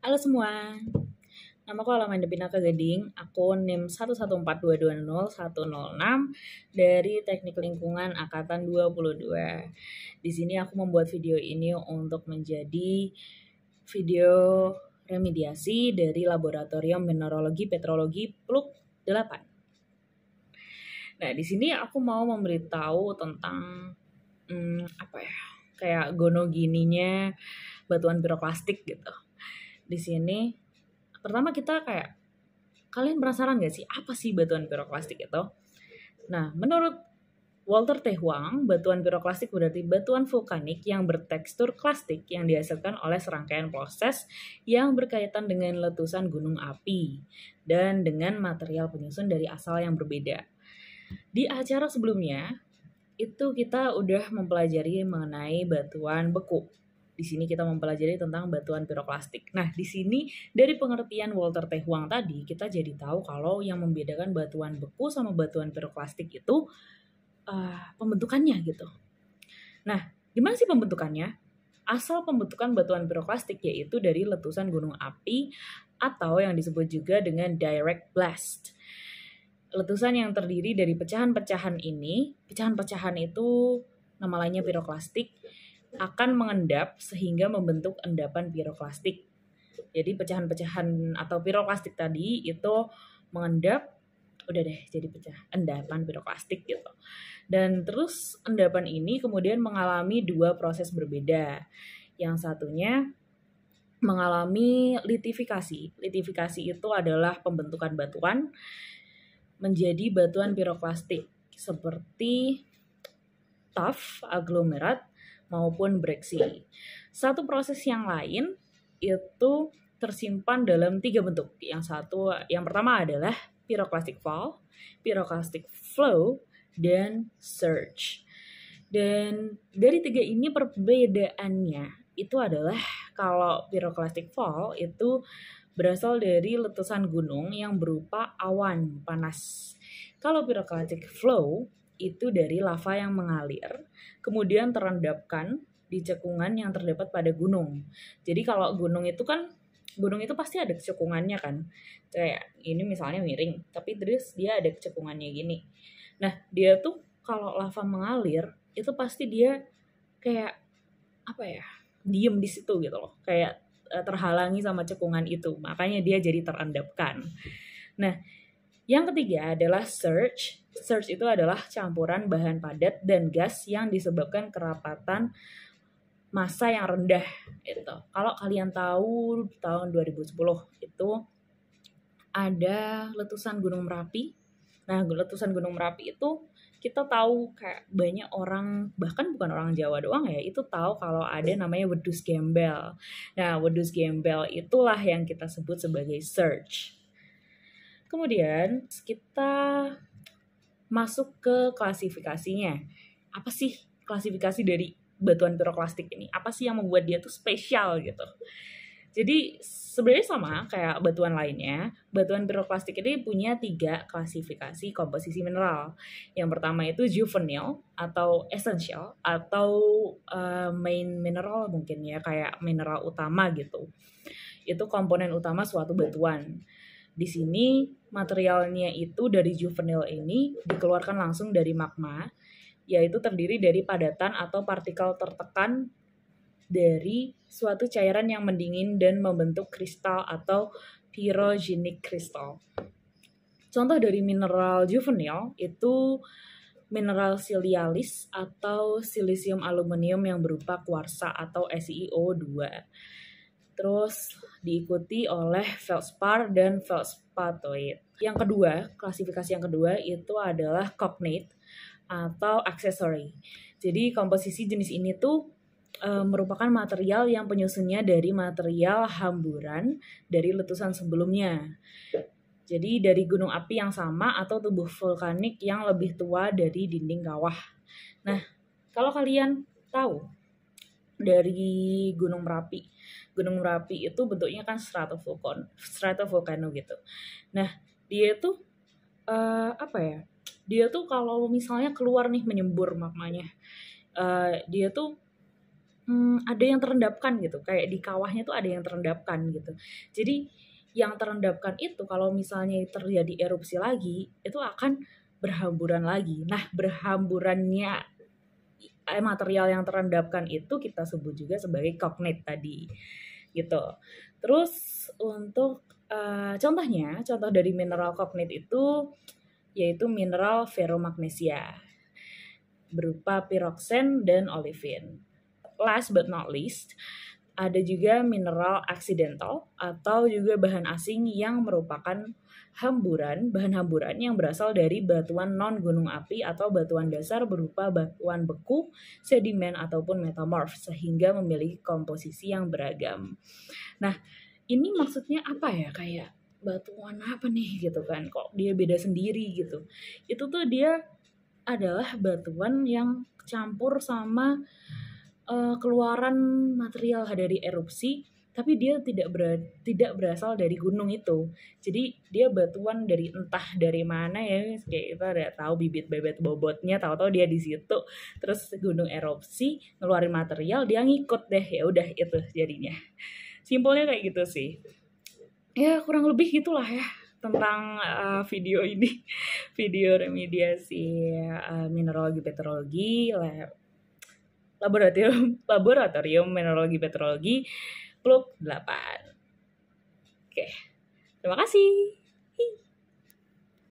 Halo semua, namaku Alamanda Pinaka Gading, akun NIM 114220106 dari Teknik Lingkungan Angkatan 22. Di sini aku membuat video ini untuk menjadi video remediasi dari Laboratorium Mineralogi Petrologi PLUK 8. Nah, di sini aku mau memberitahu tentang kayak gonogininya batuan piroklastik gitu. Di sini pertama kita kayak, kalian penasaran gak sih apa sih batuan piroklastik itu? Nah, menurut Walter T. Huang, batuan piroklastik berarti batuan vulkanik yang bertekstur klastik yang dihasilkan oleh serangkaian proses yang berkaitan dengan letusan gunung api dan dengan material penyusun dari asal yang berbeda. Di acara sebelumnya, itu kita udah mempelajari mengenai batuan beku. Di sini kita mempelajari tentang batuan piroklastik. Nah, di sini dari pengertian Walter T. Huang tadi, kita jadi tahu kalau yang membedakan batuan beku sama batuan piroklastik itu pembentukannya gitu. Nah, gimana sih pembentukannya? Asal pembentukan batuan piroklastik yaitu dari letusan gunung api atau yang disebut juga dengan direct blast. Letusan yang terdiri dari pecahan-pecahan ini, pecahan-pecahan itu nama lainnya piroklastik, akan mengendap sehingga membentuk endapan piroklastik. Jadi pecahan-pecahan atau piroklastik tadi itu mengendap, udah deh jadi pecah, endapan piroklastik gitu. Dan terus endapan ini kemudian mengalami dua proses berbeda. Yang satunya mengalami litifikasi. Litifikasi itu adalah pembentukan batuan menjadi batuan piroklastik seperti tuff, aglomerat, maupun breksi. Satu proses yang lain itu tersimpan dalam 3 bentuk. Yang pertama adalah pyroclastic fall, pyroclastic flow, dan surge. Dan dari 3 ini perbedaannya itu adalah kalau pyroclastic fall itu berasal dari letusan gunung yang berupa awan panas. Kalau pyroclastic flow itu dari lava yang mengalir, kemudian terendapkan di cekungan yang terdapat pada gunung. Jadi kalau gunung itu pasti ada cekungannya kan. Kayak ini misalnya miring, tapi terus dia ada cekungannya gini. Nah, dia tuh kalau lava mengalir, itu pasti dia kayak diem di situ gitu loh. Kayak terhalangi sama cekungan itu, makanya dia jadi terendapkan. Nah, yang ketiga adalah surge. Surge itu adalah campuran bahan padat dan gas yang disebabkan kerapatan massa yang rendah. Itu. Kalau kalian tahu tahun 2010 itu ada letusan Gunung Merapi. Nah, letusan Gunung Merapi itu kita tahu kayak banyak orang, bahkan bukan orang Jawa doang ya, itu tahu kalau ada namanya wedus gembel. Nah, wedus gembel itulah yang kita sebut sebagai surge. Kemudian kita masuk ke klasifikasinya. Apa sih klasifikasi dari batuan piroklastik ini? Apa sih yang membuat dia tuh spesial gitu? Jadi sebenarnya sama kayak batuan lainnya, batuan piroklastik ini punya 3 klasifikasi komposisi mineral. Yang pertama itu juvenile atau essential atau main mineral mungkin ya, kayak mineral utama gitu. Itu komponen utama suatu batuan. Di sini materialnya itu dari juvenile ini dikeluarkan langsung dari magma, yaitu terdiri dari padatan atau partikel tertekan dari suatu cairan yang mendingin dan membentuk kristal atau pyrogenic crystal. Contoh dari mineral juvenile itu mineral silialis atau silisium aluminium yang berupa kuarsa atau SiO2. Terus diikuti oleh feldspar dan feldspatoid. Yang kedua, klasifikasi yang kedua itu adalah cognate atau accessory. Jadi komposisi jenis ini tuh merupakan material yang penyusunnya dari material hamburan dari letusan sebelumnya. Jadi dari gunung api yang sama atau tubuh vulkanik yang lebih tua dari dinding kawah. Nah, kalau kalian tahu dari Gunung Merapi. Gunung Merapi itu bentuknya kan stratovolcano gitu. Nah, dia tuh Dia tuh kalau misalnya keluar nih menyembur magmanya, dia tuh ada yang terendapkan gitu, kayak di kawahnya tuh ada yang terendapkan gitu. Jadi yang terendapkan itu kalau misalnya terjadi erupsi lagi, itu akan berhamburan lagi. Nah, berhamburannya material yang terendapkan itu kita sebut juga sebagai cognate tadi, gitu. Terus untuk contohnya, contoh dari mineral cognate itu yaitu mineral ferromagnesia berupa piroksen dan olivin. Last but not least, ada juga mineral accidental atau juga bahan asing yang merupakan bahan hamburan yang berasal dari batuan non-gunung api atau batuan dasar berupa batuan beku, sedimen, ataupun metamorf, sehingga memiliki komposisi yang beragam. Nah, ini maksudnya apa ya? Kayak batuan apa nih gitu kan? Kok dia beda sendiri gitu? Itu tuh dia adalah batuan yang campur sama keluaran material dari erupsi, tapi dia tidak berasal dari gunung itu. Jadi dia batuan dari entah dari mana ya, kayak kita udah tahu bibit-bibit bobotnya, tahu-tahu dia di situ. Terus gunung erupsi ngeluarin material, dia ngikut deh, ya udah itu jadinya. Simpelnya kayak gitu sih. Ya kurang lebih gitulah ya tentang video ini, video remediasi mineralogi petrologi, laboratorium mineralogi petrologi Klub 8. Oke, terima kasih.